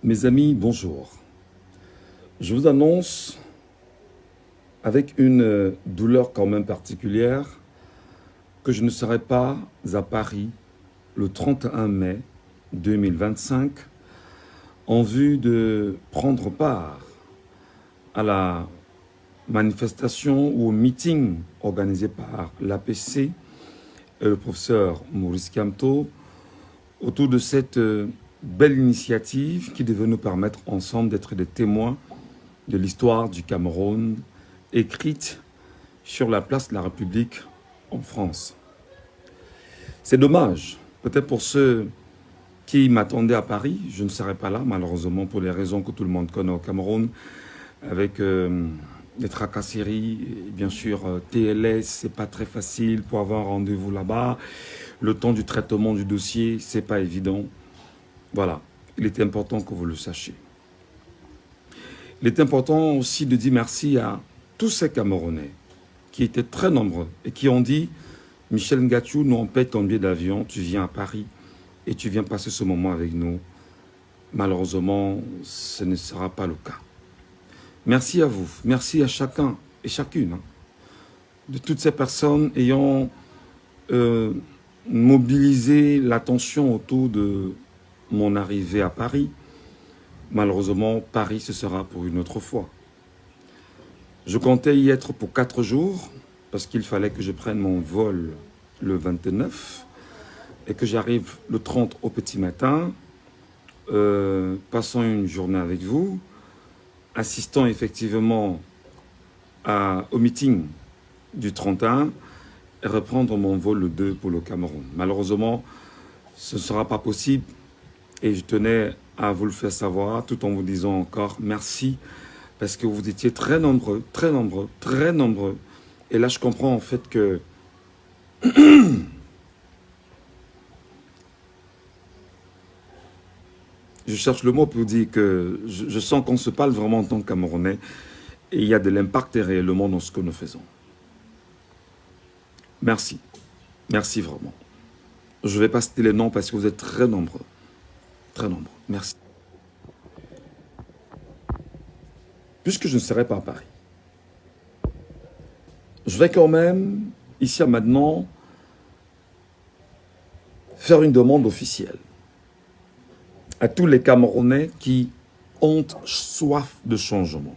Mes amis, bonjour. Je vous annonce, avec une douleur quand même particulière, que je ne serai pas à Paris le 31 mai 2025 en vue de prendre part à la manifestation ou au meeting organisé par l'APC et le professeur Maurice Kamto autour de cette belle initiative qui devait nous permettre ensemble d'être des témoins de l'histoire du Cameroun écrite sur la place de la République en France. C'est dommage, peut-être pour ceux qui m'attendaient à Paris, je ne serai pas là malheureusement pour les raisons que tout le monde connaît au Cameroun, avec des tracasseries, et bien sûr TLS, c'est pas très facile pour avoir un rendez-vous là-bas, le temps du traitement du dossier, c'est pas évident. Voilà, il est important que vous le sachiez. Il est important aussi de dire merci à tous ces Camerounais qui étaient très nombreux et qui ont dit « Michel Ngathou, nous on paie ton billet d'avion, tu viens à Paris et tu viens passer ce moment avec nous. » Malheureusement, ce ne sera pas le cas. Merci à vous, merci à chacun et chacune de toutes ces personnes ayant mobilisé l'attention autour de mon arrivée à Paris. Malheureusement, Paris, ce sera pour une autre fois. Je comptais y être pour 4 jours, parce qu'il fallait que je prenne mon vol le 29 et que j'arrive le 30 au petit matin, passant une journée avec vous, assistant effectivement au meeting du 31 et reprendre mon vol le 2 pour le Cameroun. Malheureusement, ce ne sera pas possible et je tenais à vous le faire savoir tout en vous disant encore merci parce que vous étiez très nombreux, très nombreux, très nombreux. Et là, je comprends en fait que je cherche le mot pour dire que je sens qu'on se parle vraiment en tant que Camerounais et il y a de l'impact réellement dans ce que nous faisons. Merci. Merci vraiment. Je ne vais pas citer les noms parce que vous êtes très nombreux. Très nombreux. Merci. Puisque je ne serai pas à Paris, je vais quand même, ici à maintenant, faire une demande officielle à tous les Camerounais qui ont soif de changement.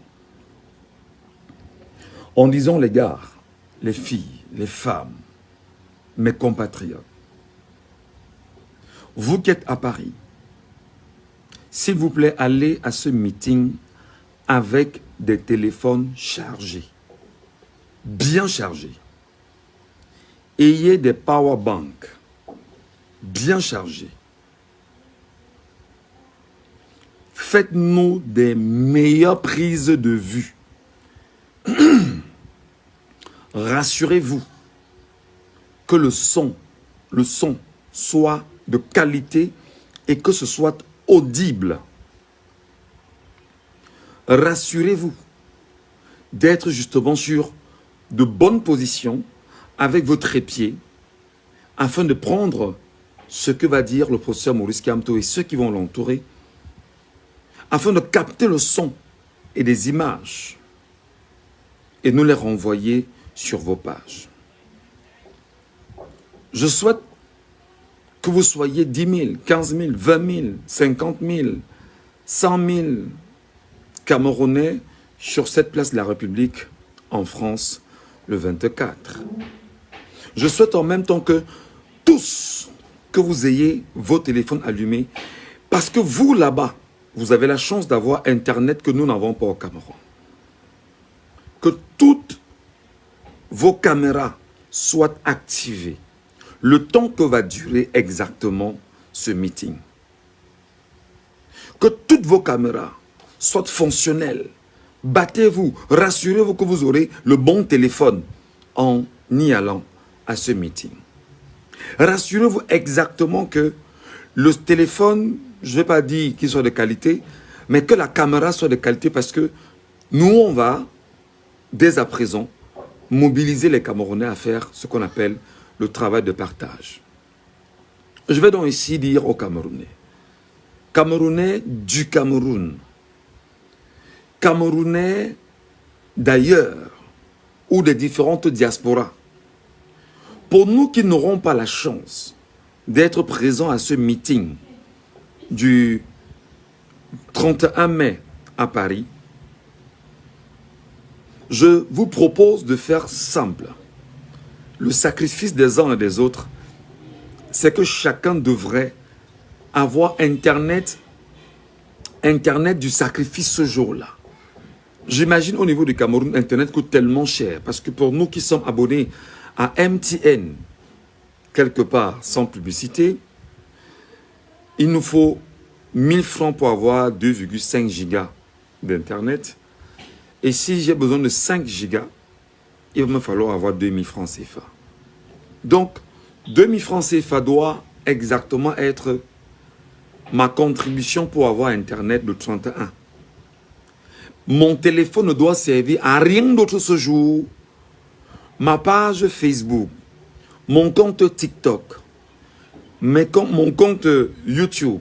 En disant les gars, les filles, les femmes, mes compatriotes, vous qui êtes à Paris, s'il vous plaît, allez à ce meeting avec des téléphones chargés, bien chargés. Ayez des power banks bien chargés. Faites-nous des meilleures prises de vue. Rassurez-vous que le son soit de qualité et que ce soit audible. Rassurez-vous d'être justement sur de bonnes positions avec vos trépieds afin de prendre ce que va dire le professeur Maurice Kamto et ceux qui vont l'entourer afin de capter le son et des images et nous les renvoyer sur vos pages. Je souhaite que vous soyez 10 000, 15 000, 20 000, 50 000, 100 000 Camerounais sur cette place de la République en France le 24. Je souhaite en même temps que tous, que vous ayez vos téléphones allumés parce que vous là-bas, vous avez la chance d'avoir Internet que nous n'avons pas au Cameroun. Que toutes vos caméras soient activées le temps que va durer exactement ce meeting. Que toutes vos caméras soient fonctionnelles. Battez-vous, rassurez-vous que vous aurez le bon téléphone en y allant à ce meeting. Rassurez-vous exactement que le téléphone, je ne vais pas dire qu'il soit de qualité, mais que la caméra soit de qualité parce que nous, on va, dès à présent, mobiliser les Camerounais à faire ce qu'on appelle le travail de partage. Je vais donc ici dire aux Camerounais Camerounais du Cameroun, Camerounais d'ailleurs ou des différentes diasporas. Pour nous qui n'aurons pas la chance d'être présents à ce meeting du 31 mai à Paris, je vous propose de faire simple. Le sacrifice des uns et des autres, c'est que chacun devrait avoir Internet du sacrifice ce jour-là. J'imagine au niveau du Cameroun, Internet coûte tellement cher parce que pour nous qui sommes abonnés à MTN, quelque part sans publicité, il nous faut 1000 francs pour avoir 2,5 gigas d'Internet. Et si j'ai besoin de 5 gigas, il va me falloir avoir 2000 francs CFA. Donc, 2000 francs CFA doit exactement être ma contribution pour avoir Internet de 31. Mon téléphone ne doit servir à rien d'autre ce jour. Ma page Facebook, mon compte TikTok, mon compte YouTube,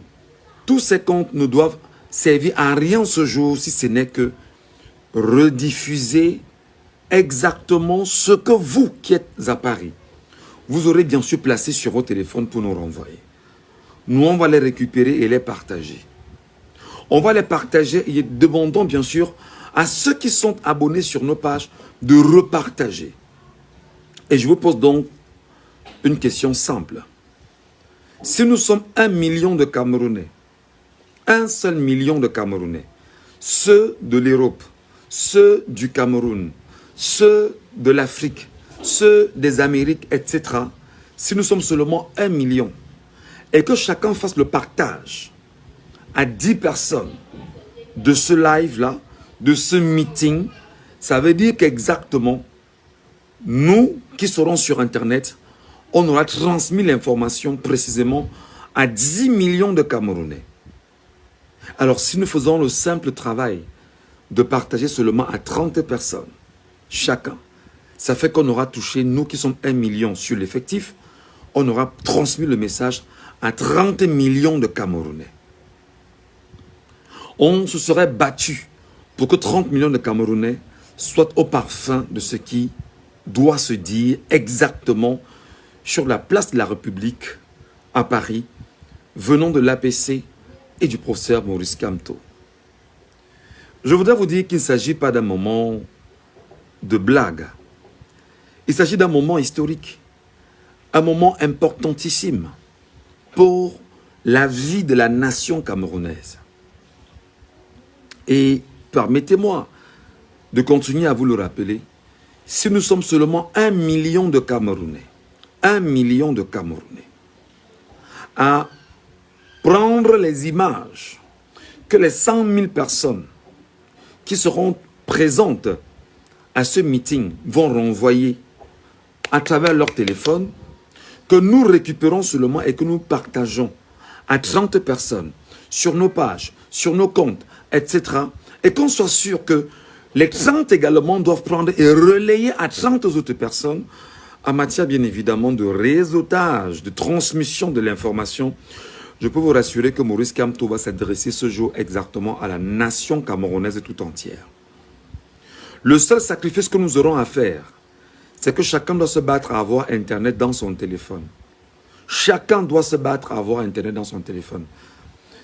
tous ces comptes ne doivent servir à rien ce jour si ce n'est que rediffuser exactement ce que vous qui êtes à Paris, vous aurez bien sûr placé sur vos téléphones pour nous renvoyer. Nous, on va les récupérer et les partager. On va les partager et demandons bien sûr à ceux qui sont abonnés sur nos pages de repartager. Et je vous pose donc une question simple. Si nous sommes 1 million de Camerounais, un seul million de Camerounais, ceux de l'Europe, ceux du Cameroun, ceux de l'Afrique, ceux des Amériques, etc. Si nous sommes seulement 1 million et que chacun fasse le partage à 10 personnes de ce live-là, de ce meeting, ça veut dire qu'exactement, nous qui serons sur Internet, on aura transmis l'information précisément à 10 millions de Camerounais. Alors, si nous faisons le simple travail de partager seulement à 30 personnes, chacun, ça fait qu'on aura touché, nous qui sommes 1 million sur l'effectif, on aura transmis le message à 30 millions de Camerounais. On se serait battu pour que 30 millions de Camerounais soient au parfum de ce qui doit se dire exactement sur la place de la République à Paris, venant de l'APC et du professeur Maurice Kamto. Je voudrais vous dire qu'il ne s'agit pas d'un moment de blague. Il s'agit d'un moment historique, un moment importantissime pour la vie de la nation camerounaise. Et permettez-moi de continuer à vous le rappeler, si nous sommes seulement 1 million de Camerounais, 1 million de Camerounais, à prendre les images que les 100 000 personnes qui seront présentes à ce meeting vont renvoyer à travers leur téléphone, que nous récupérons seulement et que nous partageons à 30 personnes sur nos pages, sur nos comptes, etc. Et qu'on soit sûr que les 30 également doivent prendre et relayer à 30 autres personnes en matière bien évidemment de réseautage, de transmission de l'information. Je peux vous rassurer que Maurice Kamto va s'adresser ce jour exactement à la nation camerounaise tout entière. Le seul sacrifice que nous aurons à faire, c'est que chacun doit se battre à avoir Internet dans son téléphone. Chacun doit se battre à avoir Internet dans son téléphone.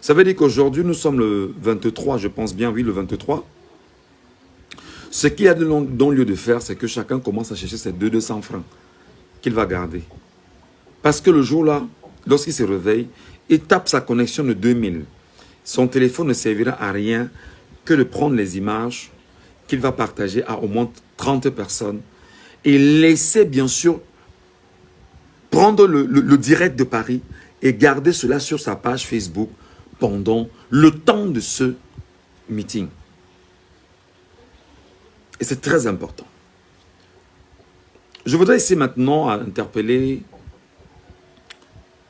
Ça veut dire qu'aujourd'hui, nous sommes le 23, je pense bien, oui, le 23. Ce qu'il y a de lieu de faire, c'est que chacun commence à chercher ses 200 francs qu'il va garder. Parce que le jour-là, lorsqu'il se réveille, il tape sa connexion de 2000. Son téléphone ne servira à rien que de prendre les images qu'il va partager à au moins 30 personnes et laisser bien sûr prendre le direct de Paris et garder cela sur sa page Facebook pendant le temps de ce meeting. Et c'est très important. Je voudrais ici maintenant interpeller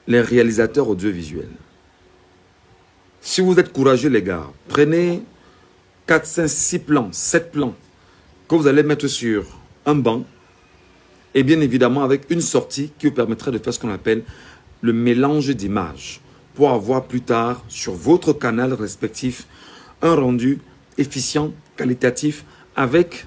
les réalisateurs audiovisuels. Si vous êtes courageux les gars, prenez 4, 5, 6 plans, 7 plans que vous allez mettre sur un banc et bien évidemment avec une sortie qui vous permettrait de faire ce qu'on appelle le mélange d'images. pour avoir plus tard sur votre canal respectif un rendu efficient, qualitatif, avec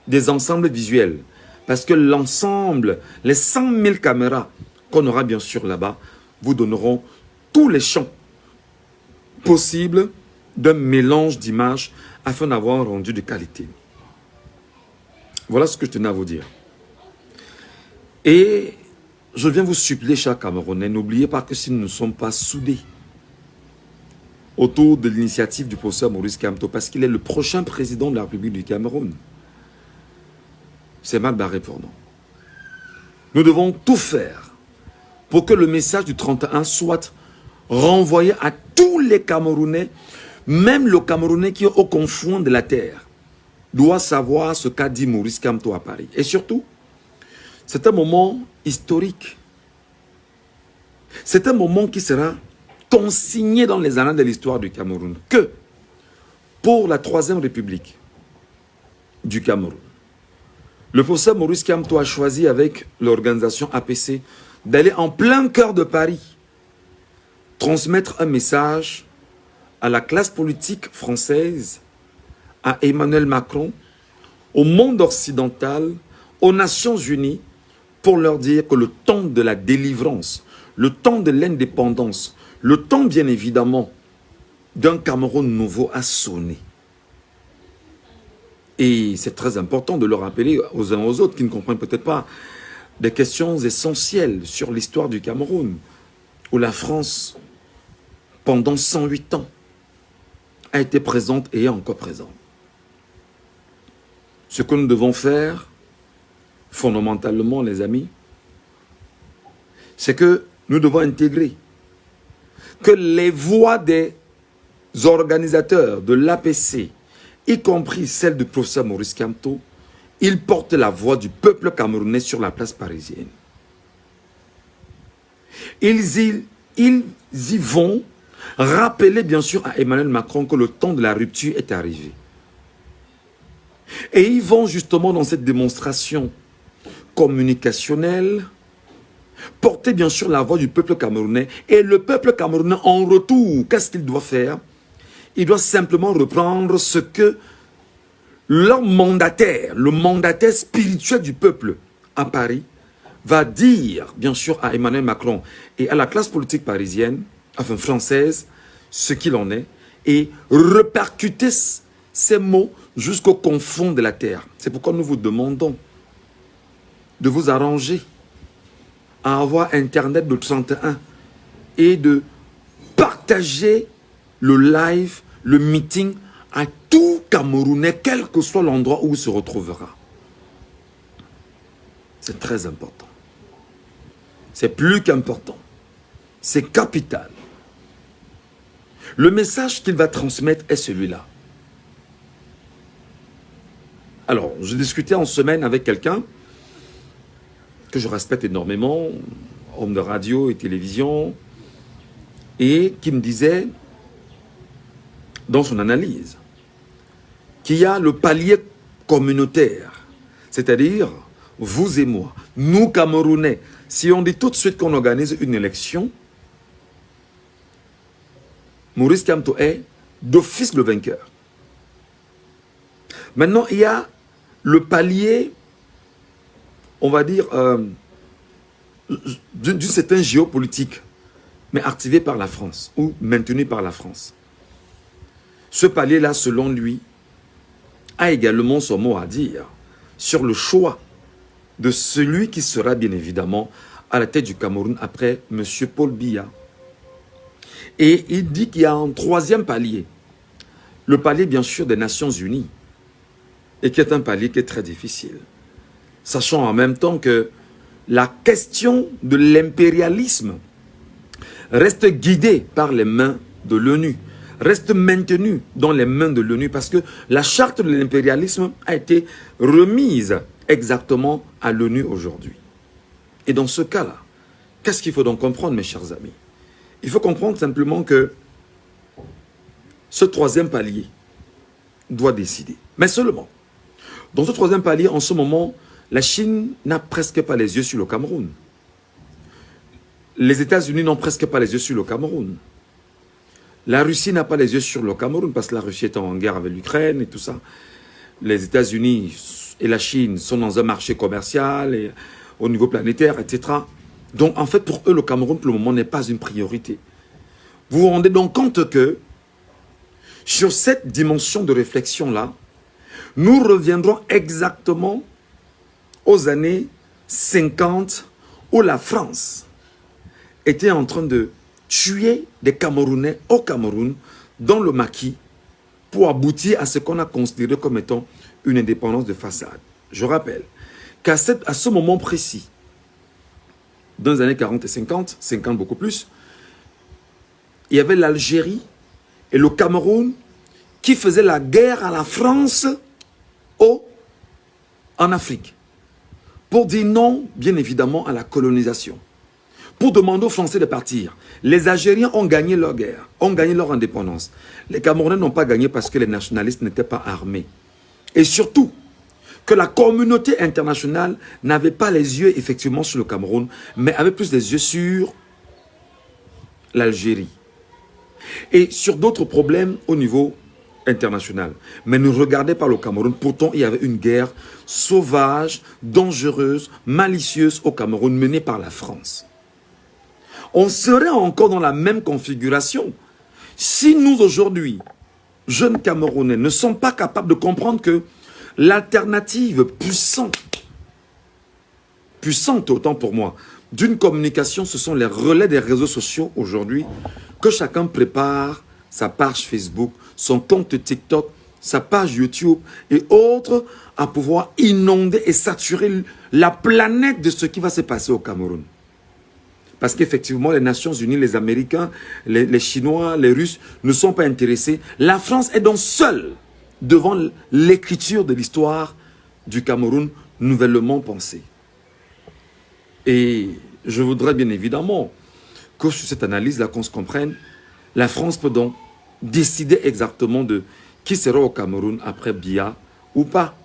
des ensembles visuels. Parce que l'ensemble, les 100 000 caméras qu'on aura bien sûr là-bas, vous donneront tous les champs possibles d'un mélange d'images afin d'avoir un rendu de qualité. Voilà ce que je tenais à vous dire. Et je viens vous supplier, chers Camerounais, n'oubliez pas que si nous ne sommes pas soudés autour de l'initiative du professeur Maurice Kamto, parce qu'il est le prochain président de la République du Cameroun, c'est mal barré pour nous. Nous devons tout faire pour que le message du 31 soit renvoyé à tous les Camerounais, même le Camerounais qui est au confond de la terre, doit savoir ce qu'a dit Maurice Kamto à Paris. Et surtout, c'est un moment historique. C'est un moment qui sera consigné dans les annales de l'histoire du Cameroun. Que pour la Troisième République du Cameroun, le professeur Maurice Kamto a choisi avec l'organisation APC d'aller en plein cœur de Paris transmettre un message à la classe politique française, à Emmanuel Macron, au monde occidental, aux Nations Unies, pour leur dire que le temps de la délivrance, le temps de l'indépendance, le temps bien évidemment d'un Cameroun nouveau a sonné. Et c'est très important de le rappeler aux uns aux autres qui ne comprennent peut-être pas des questions essentielles sur l'histoire du Cameroun, où la France, pendant 108 ans, a été présente et est encore présente. Ce que nous devons faire, fondamentalement, les amis, c'est que nous devons intégrer que les voix des organisateurs de l'APC, y compris celle du professeur Maurice Kamto, ils portent la voix du peuple camerounais sur la place parisienne. Ils y vont rappeler bien sûr à Emmanuel Macron que le temps de la rupture est arrivé. Et ils vont justement dans cette démonstration communicationnelle porter bien sûr la voix du peuple camerounais. Et le peuple camerounais en retour, qu'est-ce qu'il doit faire? Il doit simplement reprendre ce que leur mandataire, le mandataire spirituel du peuple à Paris, va dire bien sûr à Emmanuel Macron et à la classe politique parisienne, enfin française, ce qu'il en est, et répercuter ces mots jusqu'au confond de la terre. C'est pourquoi nous vous demandons de vous arranger à avoir Internet de 31 et de partager le live, le meeting à tout Camerounais, quel que soit l'endroit où il se retrouvera. C'est très important. C'est plus qu'important. C'est capital. Le message qu'il va transmettre est celui-là. Alors, je discutais en semaine avec quelqu'un que je respecte énormément, homme de radio et télévision, et qui me disait, dans son analyse, qu'il y a le palier communautaire, c'est-à-dire vous et moi, nous Camerounais. Si on dit tout de suite qu'on organise une élection, Maurice Kamto est d'office le vainqueur. Maintenant, il y a le palier, on va dire, d'une certaine géopolitique, mais activé par la France, ou maintenu par la France. Ce palier-là, selon lui, a également son mot à dire sur le choix de celui qui sera bien évidemment à la tête du Cameroun après M. Paul Biya. Et il dit qu'il y a un troisième palier, le palier bien sûr des Nations Unies, et qui est un palier qui est très difficile. Sachant en même temps que la question de l'impérialisme reste guidée par les mains de l'ONU, reste maintenue dans les mains de l'ONU, parce que la charte de l'impérialisme a été remise exactement à l'ONU aujourd'hui. Et dans ce cas-là, qu'est-ce qu'il faut donc comprendre, mes chers amis? Il faut comprendre simplement que ce troisième palier doit décider. Mais seulement, dans ce troisième palier, en ce moment, la Chine n'a presque pas les yeux sur le Cameroun. Les États-Unis n'ont presque pas les yeux sur le Cameroun. La Russie n'a pas les yeux sur le Cameroun parce que la Russie est en guerre avec l'Ukraine et tout ça. Les États-Unis et la Chine sont dans un marché commercial et au niveau planétaire, etc. Donc, en fait, pour eux, le Cameroun, pour le moment, n'est pas une priorité. Vous vous rendez donc compte que sur cette dimension de réflexion-là, nous reviendrons exactement aux années 50 où la France était en train de tuer des Camerounais au Cameroun dans le maquis pour aboutir à ce qu'on a considéré comme étant une indépendance de façade. Je rappelle qu'à ce moment précis, dans les années 40 et 50, 50 beaucoup plus, il y avait l'Algérie et le Cameroun qui faisaient la guerre à la France en Afrique. Pour dire non, bien évidemment, à la colonisation. Pour demander aux Français de partir. Les Algériens ont gagné leur guerre, ont gagné leur indépendance. Les Camerounais n'ont pas gagné parce que les nationalistes n'étaient pas armés. Et surtout, que la communauté internationale n'avait pas les yeux effectivement sur le Cameroun, mais avait plus les yeux sur l'Algérie. Et sur d'autres problèmes au niveau international. Mais ne regardez pas le Cameroun. Pourtant, il y avait une guerre sauvage, dangereuse, malicieuse au Cameroun menée par la France. On serait encore dans la même configuration si nous aujourd'hui, jeunes Camerounais, ne sommes pas capables de comprendre que l'alternative puissante autant pour moi, d'une communication, ce sont les relais des réseaux sociaux aujourd'hui, que chacun prépare sa page Facebook, son compte TikTok, sa page YouTube et autres, à pouvoir inonder et saturer la planète de ce qui va se passer au Cameroun. Parce qu'effectivement, les Nations Unies, les Américains, les Chinois, les Russes ne sont pas intéressés. La France est donc seule devant l'écriture de l'histoire du Cameroun nouvellement pensée. Et je voudrais bien évidemment que sur cette analyse-là, qu'on se comprenne, la France peut donc décider exactement de qui sera au Cameroun après Biya ou pas.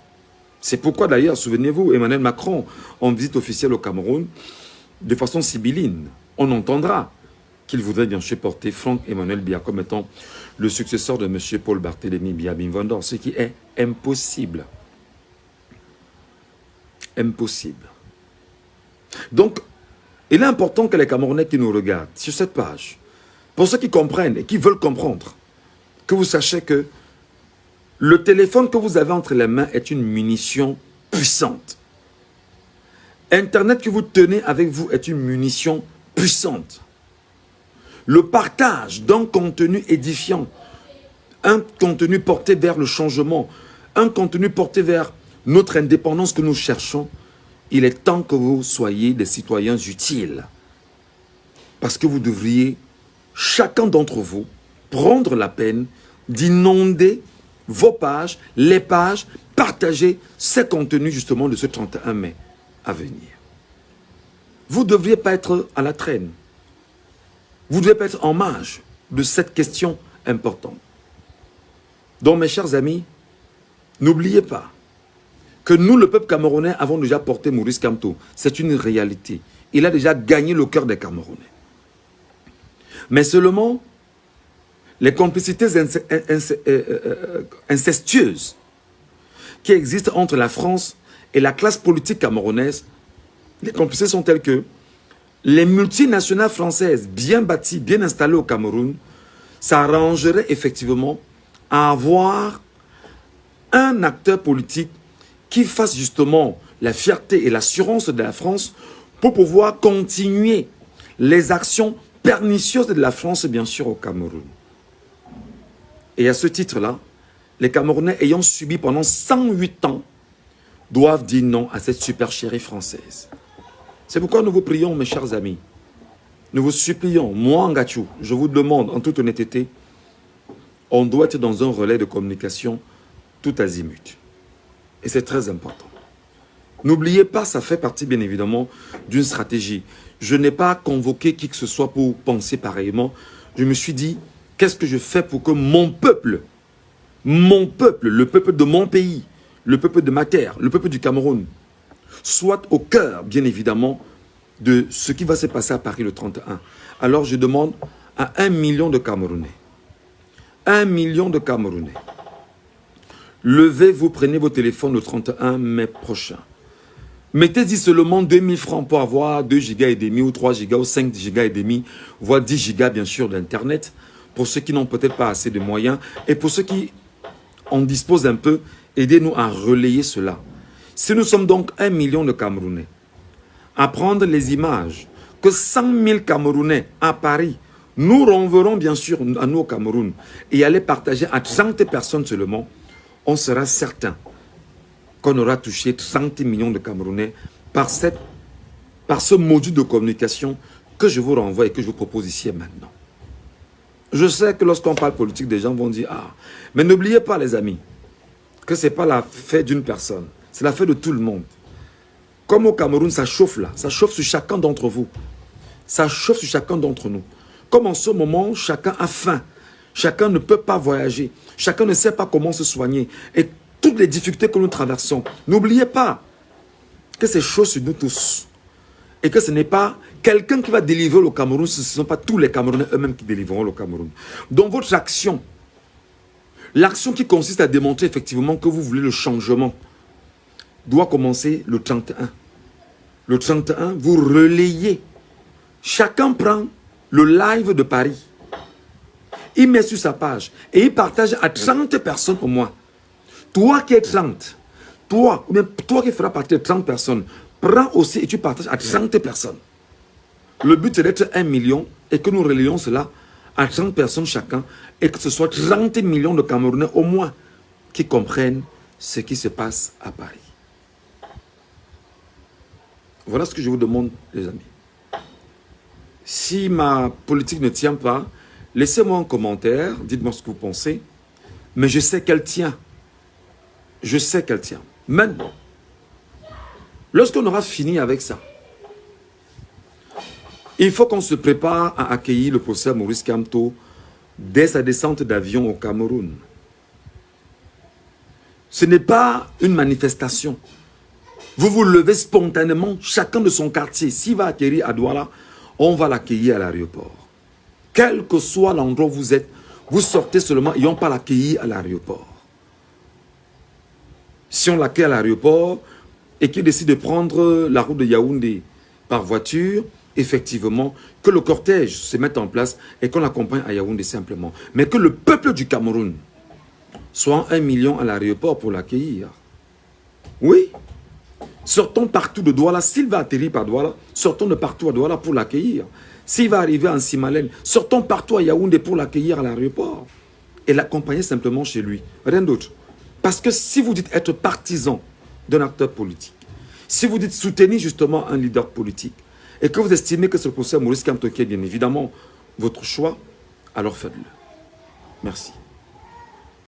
C'est pourquoi d'ailleurs, souvenez-vous, Emmanuel Macron, en visite officielle au Cameroun, de façon sibylline, on entendra qu'il voudrait bien sûr porter Franck Emmanuel Biya comme étant le successeur de M. Paul Barthélémy Biya Bimvondor, ce qui est impossible. Impossible. Donc, il est important que les Camerounais qui nous regardent sur cette page, pour ceux qui comprennent et qui veulent comprendre, que vous sachiez que le téléphone que vous avez entre les mains est une munition puissante. Internet que vous tenez avec vous est une munition puissante. Le partage d'un contenu édifiant, un contenu porté vers le changement, un contenu porté vers notre indépendance que nous cherchons, il est temps que vous soyez des citoyens utiles. Parce que vous devriez, chacun d'entre vous, prendre la peine d'inonder vos pages, les pages, partager ces contenus justement de ce 31 mai à venir. Vous ne devriez pas être à la traîne. Vous devez pas être en marge de cette question importante. Donc mes chers amis, n'oubliez pas que nous, le peuple camerounais, avons déjà porté Maurice Kamto. C'est une réalité. Il a déjà gagné le cœur des Camerounais. Mais seulement, les complicités incestueuses qui existent entre la France et la classe politique camerounaise, les complicités sont telles que les multinationales françaises bien bâties, bien installées au Cameroun, s'arrangeraient effectivement à avoir un acteur politique qui fasse justement la fierté et l'assurance de la France pour pouvoir continuer les actions pernicieuses de la France, bien sûr, au Cameroun. Et à ce titre-là, les Camerounais ayant subi pendant 108 ans doivent dire non à cette supercherie française. C'est pourquoi nous vous prions, mes chers amis. Nous vous supplions, moi, Ngachou, je vous demande en toute honnêteté, on doit être dans un relais de communication tout azimut. Et c'est très important. N'oubliez pas, ça fait partie bien évidemment d'une stratégie. Je n'ai pas convoqué qui que ce soit pour penser pareillement. Je me suis dit, qu'est-ce que je fais pour que mon peuple, le peuple de mon pays, le peuple de ma terre, le peuple du Cameroun, soit au cœur, bien évidemment, de ce qui va se passer à Paris le 31. Alors je demande à 1 million de Camerounais, 1 million de Camerounais, levez-vous, prenez vos téléphones le 31 mai prochain. Mettez-y seulement 2000 francs pour avoir 2 gigas et demi ou 3 gigas ou 5 gigas et demi, voire 10 gigas bien sûr d'internet, pour ceux qui n'ont peut-être pas assez de moyens et pour ceux qui en disposent un peu, aidez-nous à relayer cela. Si nous sommes donc 1 million de Camerounais, à prendre les images que 100 000 Camerounais à Paris, nous renverrons bien sûr à nous au Cameroun et aller partager à 30 personnes seulement, on sera certain qu'on aura touché 30 millions de Camerounais par ce module de communication que je vous renvoie et que je vous propose ici et maintenant. Je sais que lorsqu'on parle politique, des gens vont dire « Ah, mais n'oubliez pas les amis, que ce n'est pas la fête d'une personne, c'est la fête de tout le monde. » Comme au Cameroun, ça chauffe là, ça chauffe sur chacun d'entre vous. Ça chauffe sur chacun d'entre nous. Comme en ce moment, chacun a faim. Chacun ne peut pas voyager. Chacun ne sait pas comment se soigner. Et toutes les difficultés que nous traversons, n'oubliez pas que c'est chaud sur nous tous. Et que ce n'est pas quelqu'un qui va délivrer le Cameroun, ce ne sont pas tous les Camerounais eux-mêmes qui délivreront le Cameroun. Donc votre action, l'action qui consiste à démontrer effectivement que vous voulez le changement, doit commencer le 31. Le 31, vous relayez. Chacun prend le live de Paris. Il met sur sa page et il partage à 30 personnes au moins. Toi qui es 30, toi qui feras partie de 30 personnes, prends aussi et tu partages à 30 personnes. Le but c'est d'être 1 million et que nous relayons cela à 30 personnes chacun et que ce soit 30 millions de Camerounais au moins qui comprennent ce qui se passe à Paris. Voilà ce que je vous demande, les amis. Si ma politique ne tient pas, laissez-moi un commentaire, dites-moi ce que vous pensez. Mais je sais qu'elle tient. Je sais qu'elle tient. Maintenant, lorsqu'on aura fini avec ça, il faut qu'on se prépare à accueillir le professeur Maurice Kamto dès sa descente d'avion au Cameroun. Ce n'est pas une manifestation. Vous vous levez spontanément, chacun de son quartier. S'il va atterrir à Douala, on va l'accueillir à l'aéroport. Quel que soit l'endroit où vous êtes, vous sortez seulement et on va l'accueillir à l'aéroport. Si on l'accueille à l'aéroport et qu'il décide de prendre la route de Yaoundé par voiture, effectivement, que le cortège se mette en place et qu'on l'accompagne à Yaoundé simplement. Mais que le peuple du Cameroun soit 1 million à l'aéroport pour l'accueillir. Oui. Sortons partout de Douala. S'il va atterrir par Douala, sortons de partout à Douala pour l'accueillir. S'il va arriver en Simalène, sortons partout à Yaoundé pour l'accueillir à l'aéroport. Et l'accompagner simplement chez lui. Rien d'autre. Parce que si vous dites être partisan d'un acteur politique, si vous dites soutenir justement un leader politique, et que vous estimez que c'est le professeur Maurice Kamto qui est bien évidemment votre choix, alors faites-le. Merci.